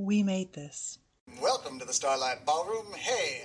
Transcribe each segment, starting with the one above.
We made this. Welcome to the Starlight Ballroom. Hey!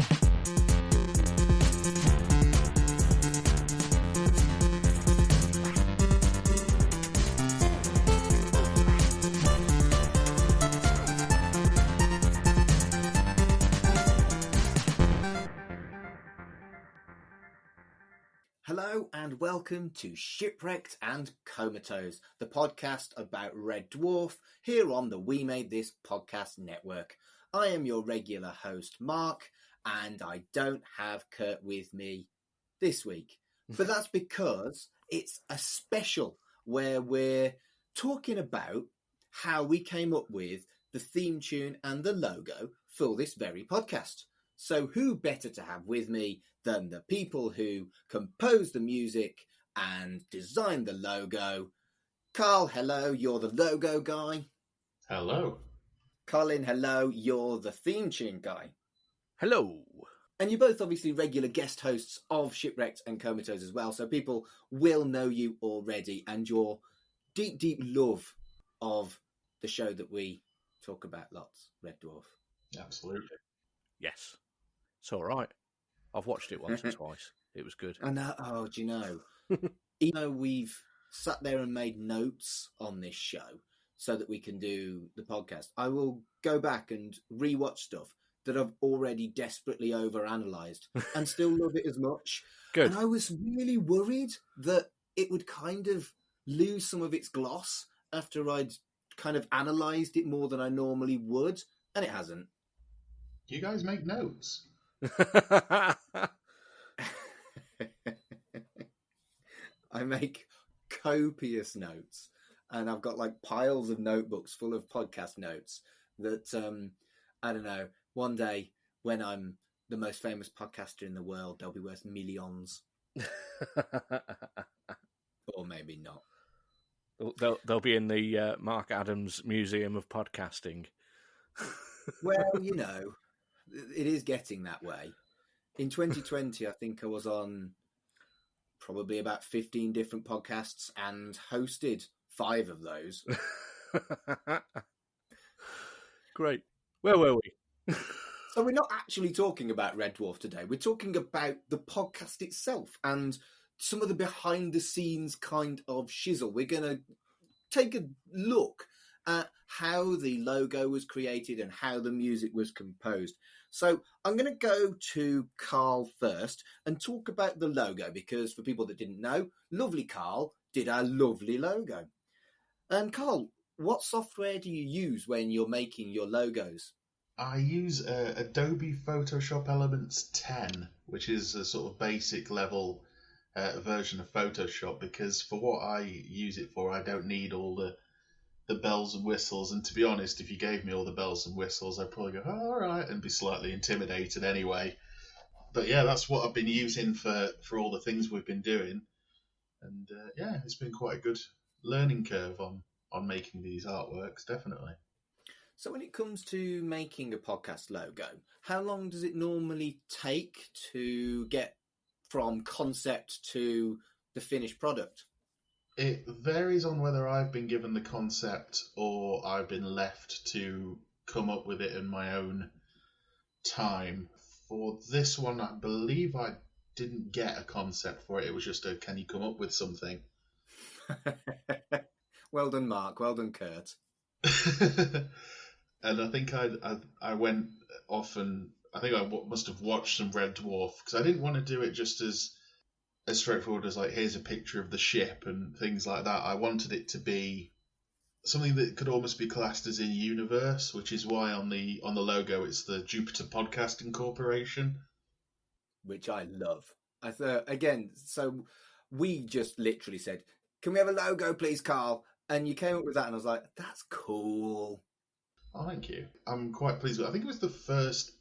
Hello and welcome to Shipwrecked and Comatose, the podcast about Red Dwarf here on the We Made This podcast network. I am your regular host, Mark, and I don't have Kurt with me this week. But that's because it's a special where we're talking about how we came up with the theme tune and the logo for this very podcast. So who better to have with me than the people who composed the music and designed the logo? Carl, hello, you're the logo guy. Hello. Colin, hello, you're the theme tune guy. Hello. And you're both obviously regular guest hosts of Shipwrecked and Comatose as well, so people will know you already and your deep, deep love of the show that we talk about lots, Red Dwarf. Absolutely. Yes. It's all right. I've watched it once or twice. It was good. I know. Oh, do you know? Even though we've sat there and made notes on this show so that we can do the podcast, I will go back and rewatch stuff that I've already desperately overanalyzed and still love it as much. Good. And I was really worried that it would kind of lose some of its gloss after I'd kind of analysed it more than I normally would, and it hasn't. You guys make notes? I make copious notes, and I've got like piles of notebooks full of podcast notes that I don't know, one day when I'm the most famous podcaster in the world, they'll be worth millions. Or maybe not. They'll be in the Mark Adams Museum of Podcasting. Well, you know, it is getting that way. In 2020, I think I was on probably about 15 different podcasts and hosted 5 of those. Great. Where were we? So we're not actually talking about Red Dwarf today. We're talking about the podcast itself and some of the behind-the-scenes kind of shizzle. We're going to take a look at how the logo was created and how the music was composed. So I'm going to go to Carl first and talk about the logo, because for people that didn't know, lovely Carl did our lovely logo. And Carl, what software do you use when you're making your logos? I use Adobe Photoshop Elements 10, which is a sort of basic level version of Photoshop, because for what I use it for, I don't need all the bells and whistles, and to be honest, if you gave me all the bells and whistles, I'd probably go, oh, all right, and be slightly intimidated anyway. But yeah, that's what I've been using for all the things we've been doing, and yeah, it's been quite a good learning curve on making these artworks, definitely. So when it comes to making a podcast logo, how long does it normally take to get from concept to the finished product? It varies on whether I've been given the concept or I've been left to come up with it in my own time. For this one, I believe I didn't get a concept for it. It was just can you come up with something? Well done, Mark. Well done, Kurt. And I think I went off and I think I must have watched some Red Dwarf, because I didn't want to do it just as straightforward as like, here's a picture of the ship and things like that. I wanted it to be something that could almost be classed as in universe, which is why on the logo it's the Jupiter Podcasting Corporation, which I love. I thought, again, so we just literally said, can we have a logo, please, Carl? And you came up with that, and I was like, that's cool. Oh, thank you. I'm quite pleased with it. I think it was the first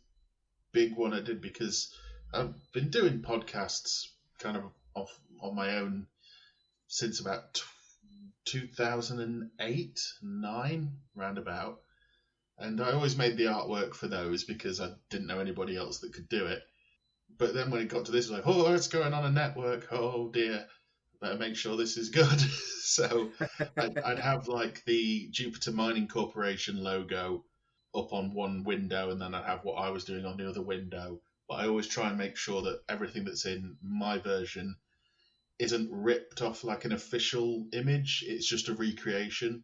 big one I did, because I've been doing podcasts kind of on my own since about 2008, 9, roundabout. And I always made the artwork for those because I didn't know anybody else that could do it. But then when it got to this, I was like, oh, it's going on a network. Oh, dear. Better make sure this is good. So I'd have like the Jupiter Mining Corporation logo up on one window, and then I'd have what I was doing on the other window. But I always try and make sure that everything that's in my version isn't ripped off like an official image. It's just a recreation,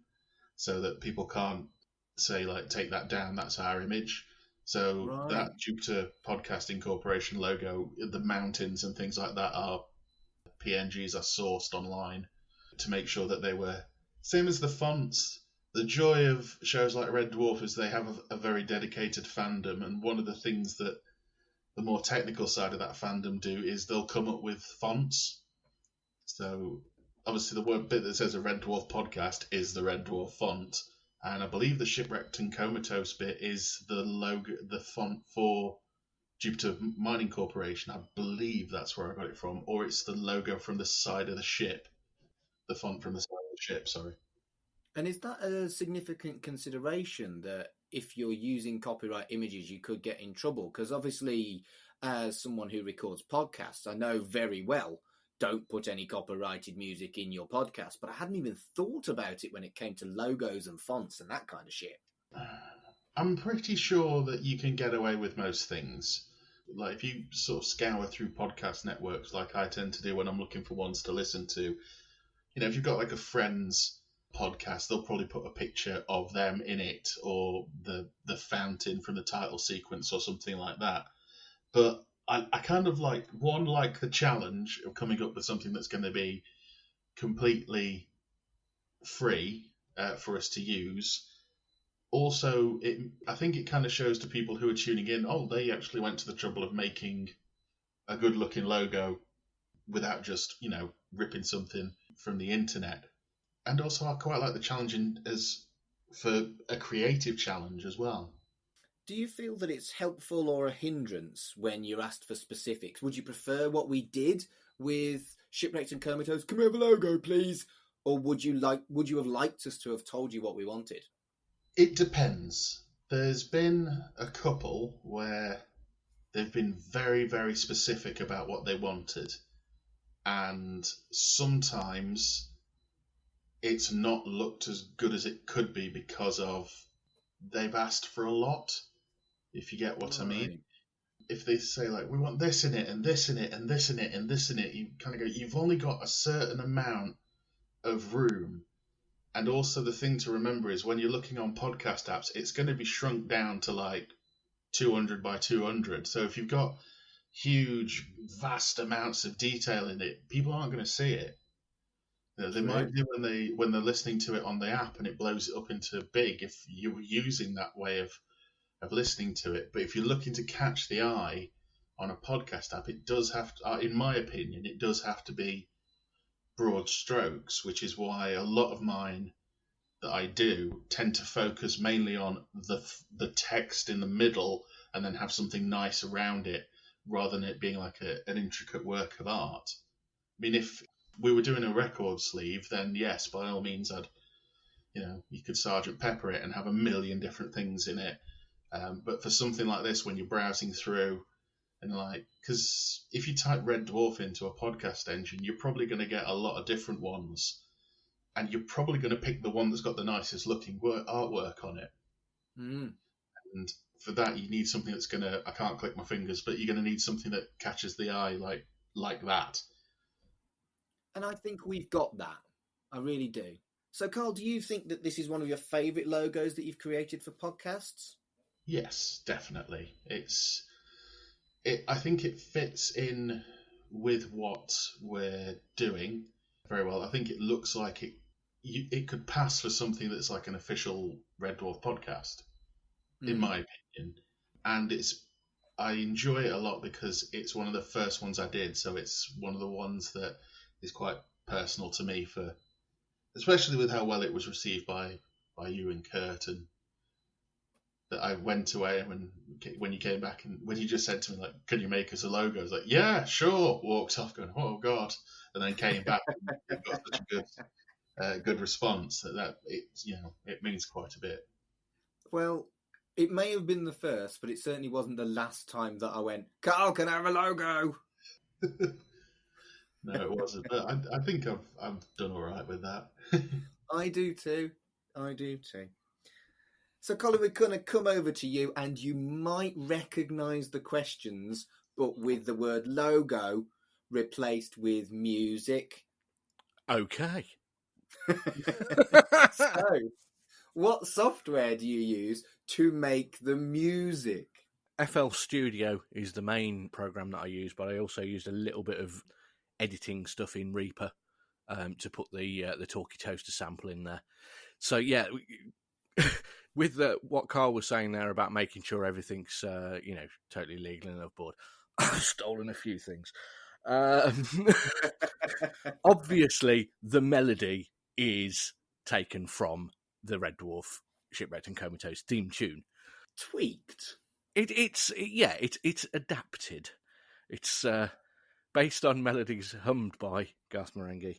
so that people can't say like, take that down, that's our image. So Right. that Jupiter Podcasting Corporation logo, the mountains and things like that are PNGs are sourced online to make sure that they were same as the fonts. The joy of shows like Red Dwarf is they have a very dedicated fandom, and one of the things that the more technical side of that fandom do is they'll come up with fonts. So obviously the word bit that says a Red Dwarf podcast is the Red Dwarf font, and I believe the Shipwrecked and Comatose bit is the logo, the font for Jupiter Mining Corporation. I believe that's where I got it from, or it's the logo from the side of the ship, the font from the side of the ship. Sorry. And is that a significant consideration that if you're using copyright images, you could get in trouble? Because obviously, as someone who records podcasts, I know very well don't put any copyrighted music in your podcast, but I hadn't even thought about it when it came to logos and fonts and that kind of shit. I'm pretty sure that you can get away with most things. Like if you sort of scour through podcast networks like I tend to do when I'm looking for ones to listen to, if you've got like a friend's podcast, they'll probably put a picture of them in it, or the fountain from the title sequence or something like that. But I kind of like the challenge of coming up with something that's going to be completely free for us to use. Also, I think it kind of shows to people who are tuning in, oh, they actually went to the trouble of making a good looking logo without just, ripping something from the internet. And also, I quite like the challenge as for a creative challenge as well. Do you feel that it's helpful or a hindrance when you're asked for specifics? Would you prefer what we did with Shipwrecked and Comatose? Can we have a logo, please? Or would you have liked us to have told you what we wanted? It depends. There's been a couple where they've been very, very specific about what they wanted. And sometimes it's not looked as good as it could be because of they've asked for a lot, if you get what I mean. If they say, like, we want this in it, and this in it, and this in it, and this in it, you kind of go, you've only got a certain amount of room. And also the thing to remember is when you're looking on podcast apps, it's going to be shrunk down to like 200 by 200. So if you've got huge, vast amounts of detail in it, people aren't going to see it. They might do when they're listening to it on the app and it blows it up into big if you're using that way of listening to it. But if you're looking to catch the eye on a podcast app, it does have to, in my opinion, it does have to be broad strokes, which is why a lot of mine that I do tend to focus mainly on the text in the middle and then have something nice around it rather than it being like an intricate work of art. I mean, if we were doing a record sleeve, then yes, by all means, you could Sergeant Pepper it and have a million different things in it. But for something like this, when you're browsing through and because if you type Red Dwarf into a podcast engine, you're probably going to get a lot of different ones. And you're probably going to pick the one that's got the nicest looking artwork on it. Mm. And for that, you need something that's going to, I can't click my fingers, but you're going to need something that catches the eye like that. And I think we've got that. I really do. So, Carl, do you think that this is one of your favourite logos that you've created for podcasts? Yes, definitely. I think it fits in with what we're doing very well. I think it looks like it could pass for something that's like an official Red Dwarf podcast, in my opinion. And I enjoy it a lot because it's one of the first ones I did, so it's one of the ones that is quite personal to me, especially with how well it was received by you and Kurt, and that I went away when you came back and when you just said to me, like, can you make us a logo? I was like, yeah, sure. Walked off going, oh God, and then came back and it got such a good response that it means quite a bit. Well, it may have been the first, but it certainly wasn't the last time that I went, Carl, can I have a logo? No, it wasn't. But I think I've done all right with that. I do too. So, Colin, we're going to come over to you, and you might recognise the questions, but with the word logo replaced with music. Okay. So, what software do you use to make the music? FL Studio is the main program that I use, but I also used a little bit of editing stuff in Reaper to put the Talkie Toaster sample in there. So yeah, with what Carl was saying there about making sure everything's totally legal and above board, I've stolen a few things. Obviously, the melody is taken from the Red Dwarf Shipwrecked and Comatose theme tune. Tweaked. It's adapted. It's based on melodies hummed by Garth Marenghi,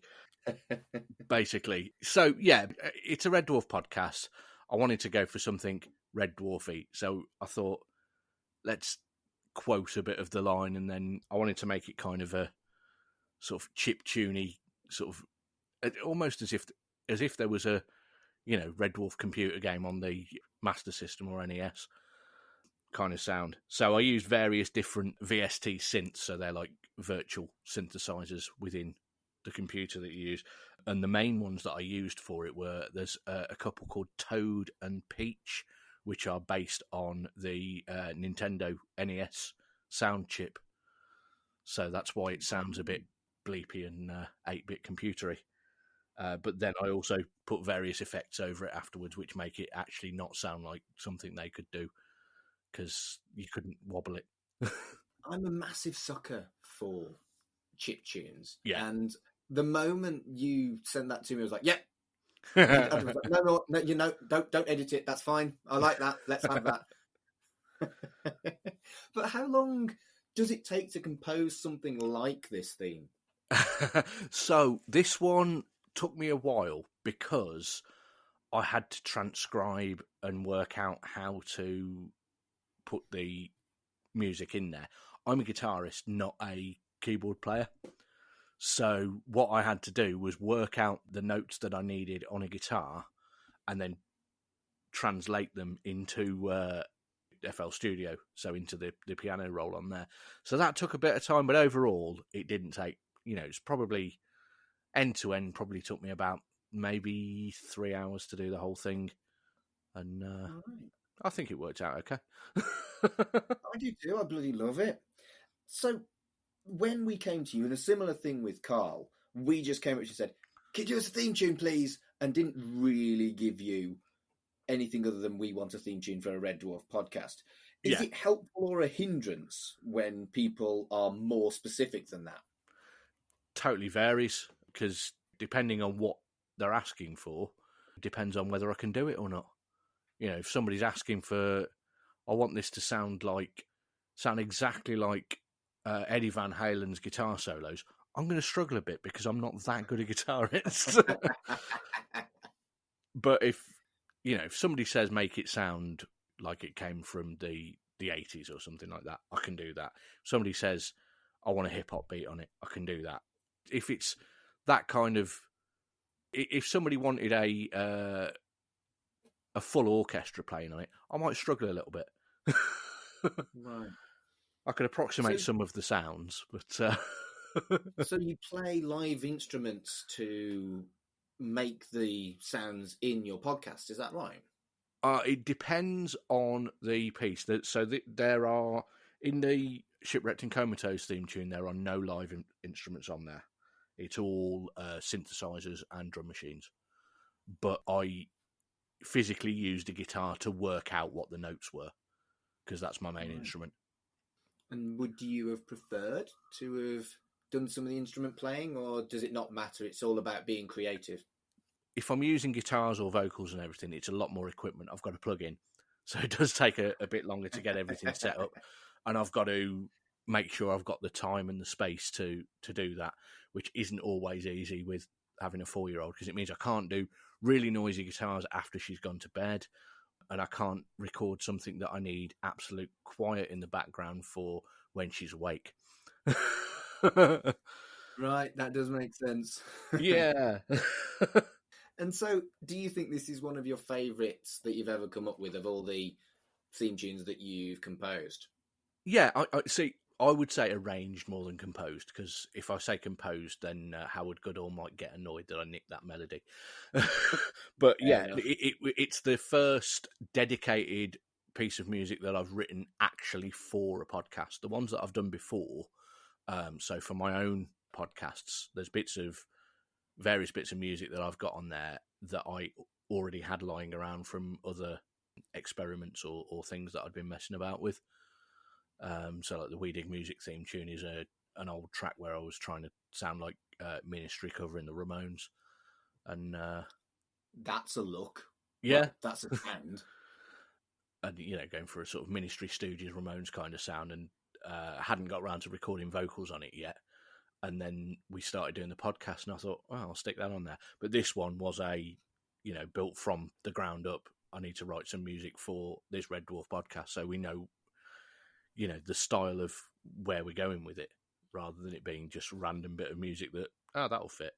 basically. So yeah, it's a Red Dwarf podcast. I wanted to go for something Red Dwarfy, so I thought let's quote a bit of the line, and then I wanted to make it kind of a sort of chip-tuney, sort of almost as if there was a Red Dwarf computer game on the Master System or NES kind of sound. So I used various different VST synths, so they're like virtual synthesizers within the computer that you use. And the main ones that I used for it were, there's a couple called Toad and Peach, which are based on the Nintendo NES sound chip. So that's why it sounds a bit bleepy and 8-bit computery. But then I also put various effects over it afterwards, which make it actually not sound like something they could do, because you couldn't wobble it. I'm a massive sucker for chip tunes. Yeah. And the moment you sent that to me, I was like, yep. I was like, no, don't edit it. That's fine. I like that. Let's have that. But how long does it take to compose something like this theme? So this one took me a while because I had to transcribe and work out how to put the music in there. I'm a guitarist, not a keyboard player. So what I had to do was work out the notes that I needed on a guitar and then translate them into FL Studio, so into the piano roll on there. So that took a bit of time, but overall it didn't take, it's probably end to end, probably took me about maybe 3 hours to do the whole thing. And Right. I think it worked out okay. I do too. I bloody love it. So when we came to you, and a similar thing with Carl, we just came up and said, "Could you do us a theme tune, please?" And didn't really give you anything other than, we want a theme tune for a Red Dwarf podcast. Is it helpful or a hindrance when people are more specific than that? Totally varies, because depending on what they're asking for, depends on whether I can do it or not. If somebody's asking for, I want this to sound exactly like Eddie Van Halen's guitar solos, I'm going to struggle a bit because I'm not that good a guitarist. But if somebody says make it sound like it came from the 80s or something like that, I can do that. If somebody says I want a hip hop beat on it, I can do that. If it's that kind of, if somebody wanted a full orchestra playing on it, I might struggle a little bit. Right. I could approximate some of the sounds, but So you play live instruments to make the sounds in your podcast, is that right? It depends on the piece. There are, in the Shipwrecked and Comatose theme tune, there are no live instruments on there. It's all synthesizers and drum machines. But I physically used a guitar to work out what the notes were, because that's my main instrument. And would you have preferred to have done some of the instrument playing, or does it not matter? It's all about being creative. If I'm using guitars or vocals and everything, it's a lot more equipment I've got to plug in. So it does take a bit longer to get everything set up. And I've got to make sure I've got the time and the space to do that, which isn't always easy with having a 4-year-old, because it means I can't do really noisy guitars after she's gone to bed, and I can't record something that I need absolute quiet in the background for when she's awake. Right, that does make sense. Yeah. And so, do you think this is one of your favourites that you've ever come up with of all the theme tunes that you've composed? Yeah, I see. I would say arranged more than composed, because if I say composed, then Howard Goodall might get annoyed that I nicked that melody. But Fair yeah, enough. it's the first dedicated piece of music that I've written actually for a podcast. The ones that I've done before, so for my own podcasts, there's various bits of music that I've got on there that I already had lying around from other experiments or things that I'd been messing about with. So like the We Dig Music theme tune is an old track where I was trying to sound like Ministry covering the Ramones. And That's a look. yeah, Well, that's a sound. and going for a sort of Ministry Stooges Ramones kind of sound, and hadn't got around to recording vocals on it yet. And then we started doing the podcast, and I thought, well, I'll stick that on there. But this one was built from the ground up. I need to write some music for this Red Dwarf podcast, so we know, the style of where we're going with it, rather than it being just random bit of music that, that'll fit.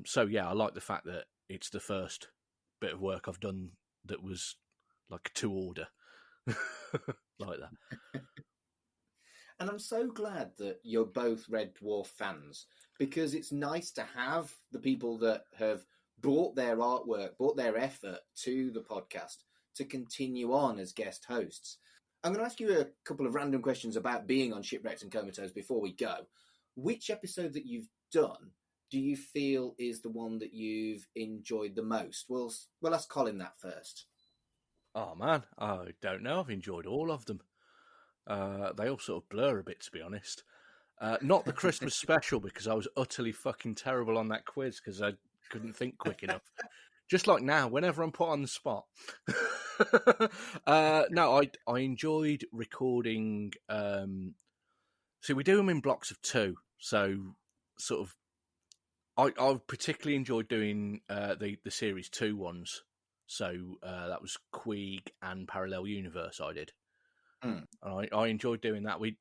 So yeah, I like the fact that it's the first bit of work I've done that was like to order, like that. And I'm so glad that you're both Red Dwarf fans, because it's nice to have the people that have brought their artwork, brought their effort to the podcast to continue on as guest hosts. I'm going to ask you a couple of random questions about being on Shipwrecked and Comatose before we go. Which episode that you've done do you feel is the one that you've enjoyed the most? We'll ask Colin that first. Oh man, I don't know. I've enjoyed all of them. They all sort of blur a bit, to be honest. Not the Christmas special, because I was utterly fucking terrible on that quiz because I couldn't think quick enough. Just like now, whenever I'm put on the spot. No, I enjoyed recording. So we do them in blocks of 2. So sort of, I particularly enjoyed doing the series 2 ones. So that was Queeg and Parallel Universe I did. Mm. I enjoyed doing that. We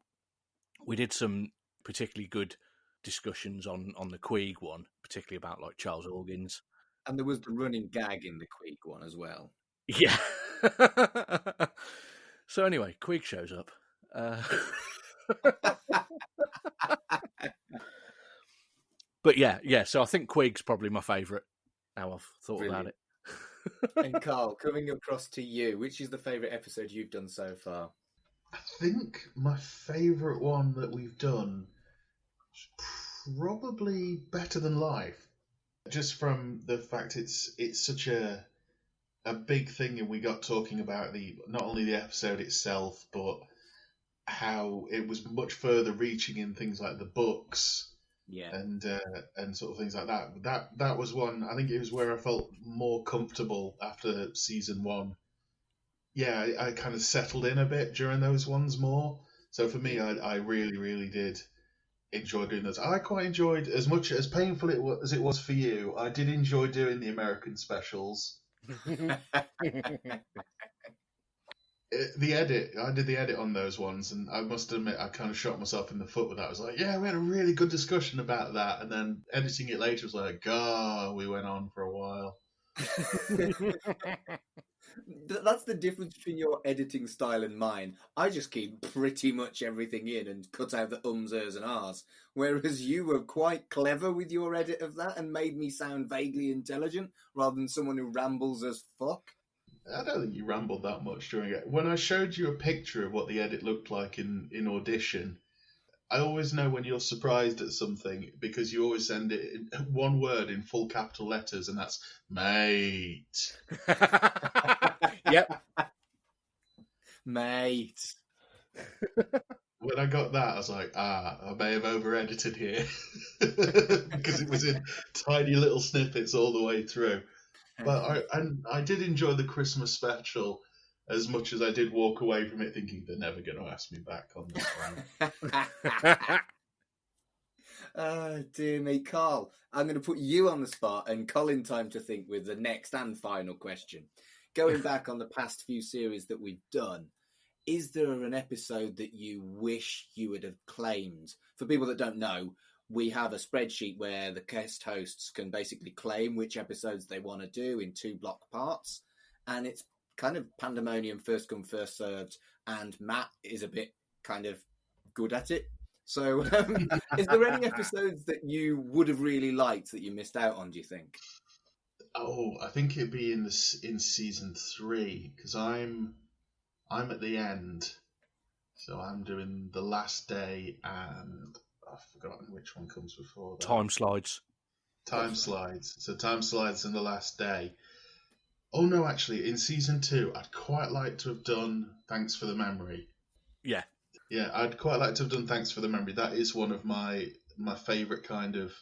did some particularly good discussions on the Queeg one, particularly about like Charles Organs. And there was the running gag in the Queeg one as well. Yeah. So anyway, Queeg shows up. But yeah. So I think Queeg's probably my favourite. Now I've thought Brilliant. about it. And Carl, coming across to you, which is the favourite episode you've done so far? I think my favourite one that we've done is probably Better Than Life. Just from the fact it's such a big thing, and we got talking about not only the episode itself, but how it was much further reaching in things like the books. Yeah. And sort of things like that. That was one. I think it was where I felt more comfortable after season 1. Yeah, I kind of settled in a bit during those ones more. So for me, I really, really did enjoy doing those. I quite enjoyed, as much as painful as it was for you, I did enjoy doing the American specials. The edit, I did the edit on those ones, and I must admit I kind of shot myself in the foot with that. I was like, yeah, we had a really good discussion about that, and then editing it later was like, God, we went on for a while. That's the difference between your editing style and mine. I just keep pretty much everything in and cut out the ums, ers, and ahs. Whereas you were quite clever with your edit of that and made me sound vaguely intelligent rather than someone who rambles as fuck. I don't think you rambled that much during it. When I showed you a picture of what the edit looked like in Audition, I always know when you're surprised at something because you always send it in one word in full capital letters, and that's mate. Yep. Mate. When I got that, I was like, I may have over-edited here because it was in tiny little snippets all the way through. But I did enjoy the Christmas special as much as I did walk away from it thinking they're never going to ask me back on this one. Oh, dear me. Carl, I'm going to put you on the spot and Colin time to think with the next and final question. Going back on the past few series that we've done, is there an episode that you wish you would have claimed? For people that don't know, we have a spreadsheet where the guest hosts can basically claim which episodes they want to do in 2 block parts. And it's kind of pandemonium, first come, first served. And Matt is a bit kind of good at it. So is there any episodes that you would have really liked that you missed out on, do you think? Oh, I think it'd be in season 3, because I'm at the end, so I'm doing the last day, and I've forgotten which one comes before that. Time slides. Time slides. So time slides and the last day. Oh no, actually, in season 2, I'd quite like to have done Thanks for the Memory. Yeah. Yeah, I'd quite like to have done Thanks for the Memory. That is one of my favourite kind of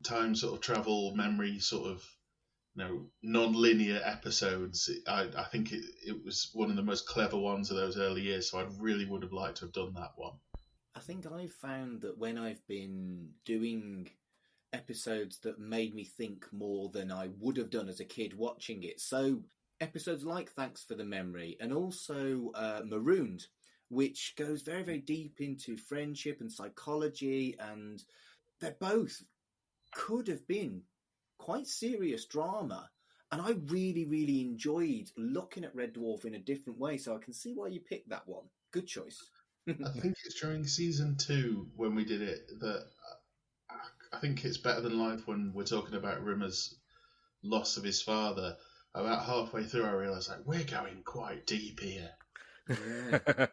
time sort of travel memory sort of, non-linear episodes. I think it was one of the most clever ones of those early years, so I really would have liked to have done that one. I think I've found that when I've been doing episodes that made me think more than I would have done as a kid watching it, so episodes like Thanks for the Memory and also Marooned, which goes very, very deep into friendship and psychology, and they both could have been quite serious drama. And I really, really enjoyed looking at Red Dwarf in a different way, so I can see why you picked that one. Good choice. I think it's during season 2 when we did it that I think it's Better Than Life when we're talking about Rimmer's loss of his father. About halfway through, I realised, we're going quite deep here. Yeah.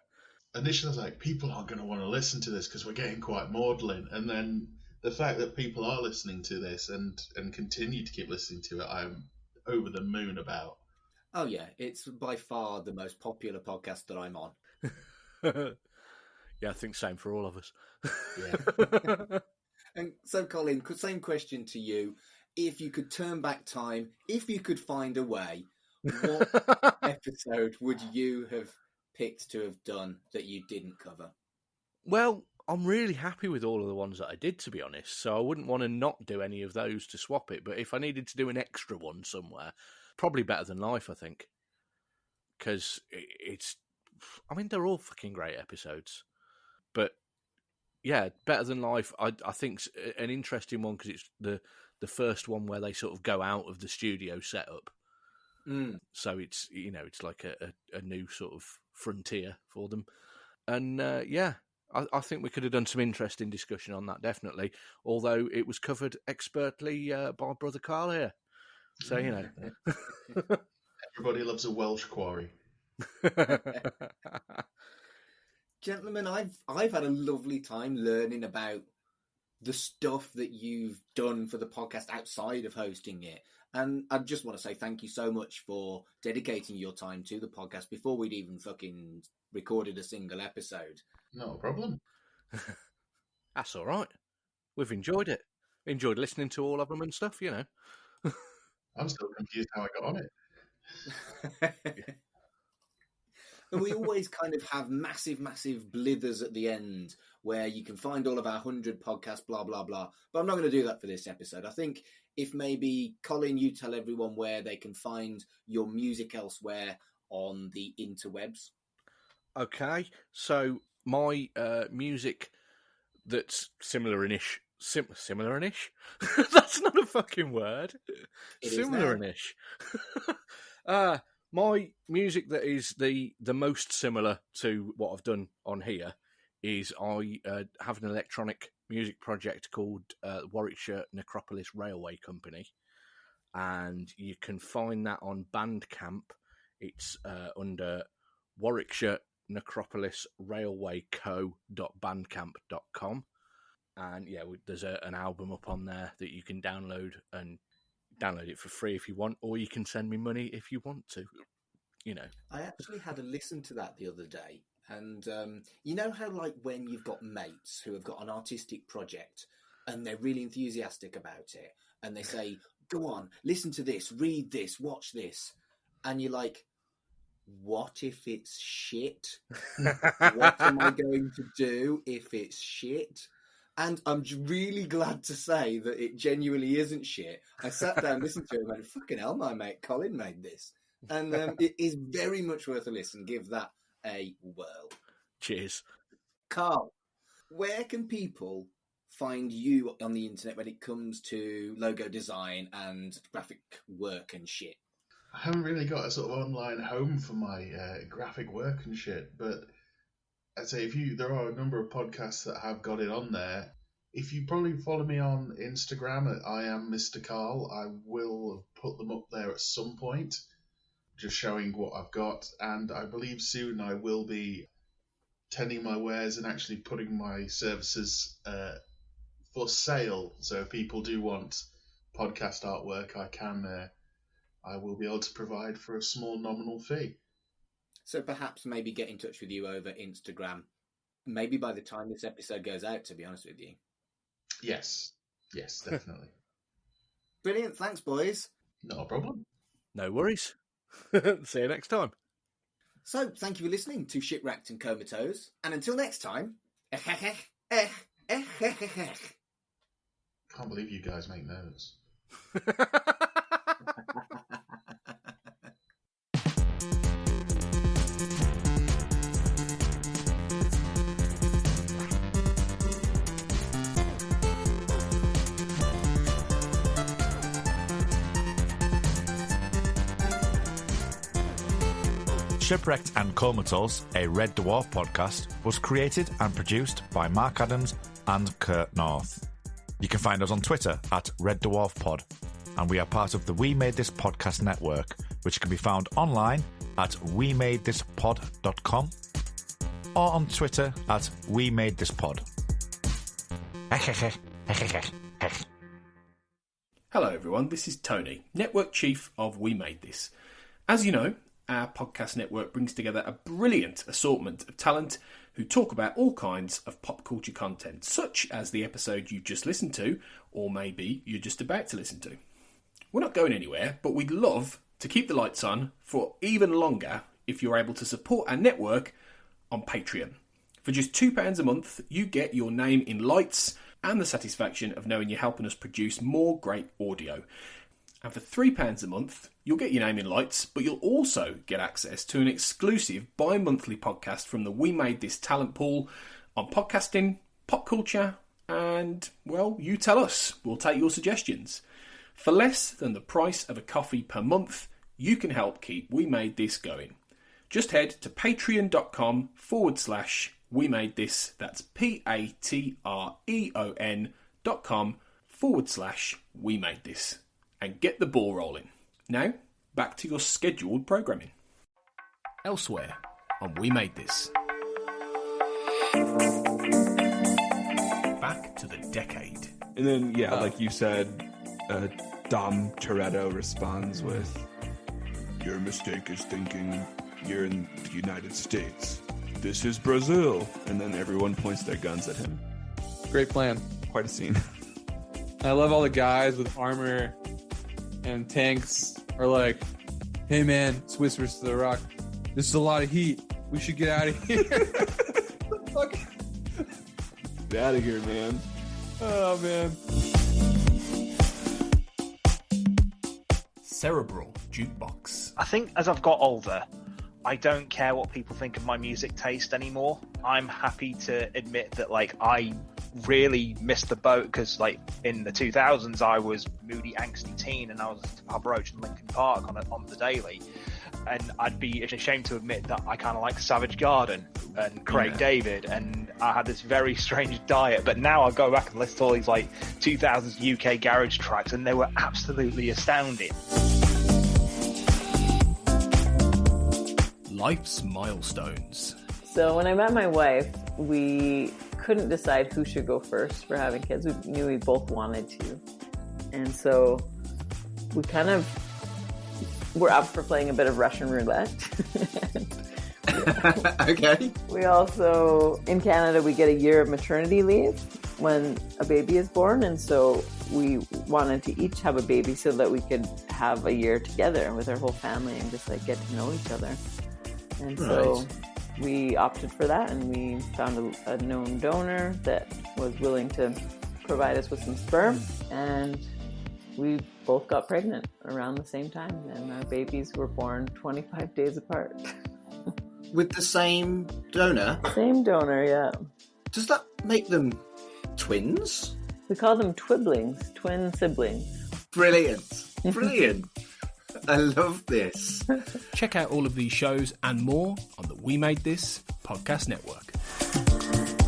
Initially, I was like, people aren't going to want to listen to this because we're getting quite maudlin. And then the fact that people are listening to this and continue to keep listening to it, I'm over the moon about. Oh, yeah. It's by far the most popular podcast that I'm on. Yeah, I think same for all of us. Yeah. And so, Colin, same question to you. If you could turn back time, if you could find a way, what episode would you have picked to have done that you didn't cover? Well, I'm really happy with all of the ones that I did, to be honest, so I wouldn't want to not do any of those to swap it, but if I needed to do an extra one somewhere, probably Better Than Life, I think. Because they're all fucking great episodes. But, yeah, Better Than Life, I think's an interesting one because it's the first one where they sort of go out of the studio setup. So it's like a new sort of frontier for them. And I think we could have done some interesting discussion on that, definitely. Although it was covered expertly by Brother Carl here. So, Everybody loves a Welsh quarry. Gentlemen, I've had a lovely time learning about the stuff that you've done for the podcast outside of hosting it. And I just want to say thank you so much for dedicating your time to the podcast before we'd even fucking recorded a single episode. No problem. That's all right. We've enjoyed it. Enjoyed listening to all of them and stuff, I'm still confused how I got on it. And we always kind of have massive, massive blithers at the end where you can find all of our 100 podcasts, blah, blah, blah. But I'm not going to do that for this episode. I think if maybe, Colin, you tell everyone where they can find your music elsewhere on the interwebs. Okay, so my music that's similar-ish. Similar-ish? That's not a fucking word. Similar-ish. My music that is the most similar to what I've done on here is I have an electronic music project called Warwickshire Necropolis Railway Company, and you can find that on Bandcamp. It's under Warwickshire Necropolis Railway Co.bandcamp.com, and yeah, there's an album up on there that you can download it for free if you want, or you can send me money if you want to. I actually had a listen to that the other day, and you know how, like, when you've got mates who have got an artistic project and they're really enthusiastic about it, and they say, "Go on, listen to this, read this, watch this," and you're like, "What if it's shit? What am I going to do if it's shit?" And I'm really glad to say that it genuinely isn't shit. I sat down, listened to it, and went, "Fucking hell, my mate Colin made this." And it is very much worth a listen. Give that a whirl. Cheers. Carl, where can people find you on the internet when it comes to logo design and graphic work and shit? I haven't really got a sort of online home for my graphic work and shit, but I'd say there are a number of podcasts that have got it on there. If you probably follow me on Instagram at I am Mr. Carl, I will put them up there at some point, just showing what I've got. And I believe soon I will be tending my wares and actually putting my services for sale. So if people do want podcast artwork, I will be able to provide for a small nominal fee. So perhaps maybe get in touch with you over Instagram. Maybe by the time this episode goes out, to be honest with you. Yes, definitely. Brilliant. Thanks, boys. Not a problem. No worries. See you next time. So, thank you for listening to Shipwrecked and Comatose. And until next time... Can't believe you guys make notes. Shipwrecked and Comatose, a Red Dwarf podcast, was created and produced by Mark Adams and Kurt North. You can find us on Twitter at Red Dwarf Pod, and we are part of the We Made This Podcast network, which can be found online at wemadethispod.com or on Twitter at wemadethispod. Hello everyone, this is Tony, Network Chief of We Made This. As you know, our podcast network brings together a brilliant assortment of talent who talk about all kinds of pop culture content, such as the episode you've just listened to, or maybe you're just about to listen to. We're not going anywhere, but we'd love to keep the lights on for even longer if you're able to support our network on Patreon. For just £2 a month, you get your name in lights and the satisfaction of knowing you're helping us produce more great audio. And for £3 a month, you'll get your name in lights, but you'll also get access to an exclusive bi-monthly podcast from the We Made This talent pool on podcasting, pop culture, and, well, you tell us. We'll take your suggestions. For less than the price of a coffee per month, you can help keep We Made This going. Just head to patreon.com/We Made This. That's patreon.com/We Made This. And get the ball rolling. Now, back to your scheduled programming. Elsewhere on We Made This. Back to the decade. And then, like you said, Dom Toretto responds with, "Your mistake is thinking you're in the United States. This is Brazil." And then everyone points their guns at him. Great plan. Quite a scene. I love all the guys with armor and tanks are like, "Hey man, Swiss versus the Rock. This is a lot of heat. We should get out of here." Fuck. Get out of here, man. Oh man. Cerebral Jukebox. I think as I've got older, I don't care what people think of my music taste anymore. I'm happy to admit that, I really missed the boat because, in the 2000s, I was moody, angsty teen and I was listening to Papa Roach and Linkin Park on the daily. And I'd be ashamed to admit that I kind of like Savage Garden and Craig David, and I had this very strange diet. But now I go back and listen to all these 2000s UK garage tracks, and they were absolutely astounding. Life's milestones. So when I met my wife, we couldn't decide who should go first for having kids. We knew we both wanted to. And so we kind of were up for playing a bit of Russian roulette. Okay. We also, in Canada, we get a year of maternity leave when a baby is born. And so we wanted to each have a baby so that we could have a year together with our whole family and just get to know each other. And so we opted for that, and we found a known donor that was willing to provide us with some sperm, and we both got pregnant around the same time, and our babies were born 25 days apart. With the same donor? Same donor, yeah. Does that make them twins? We call them twiblings, twin siblings. Brilliant. Brilliant. I love this. Check out all of these shows and more on the We Made This podcast network.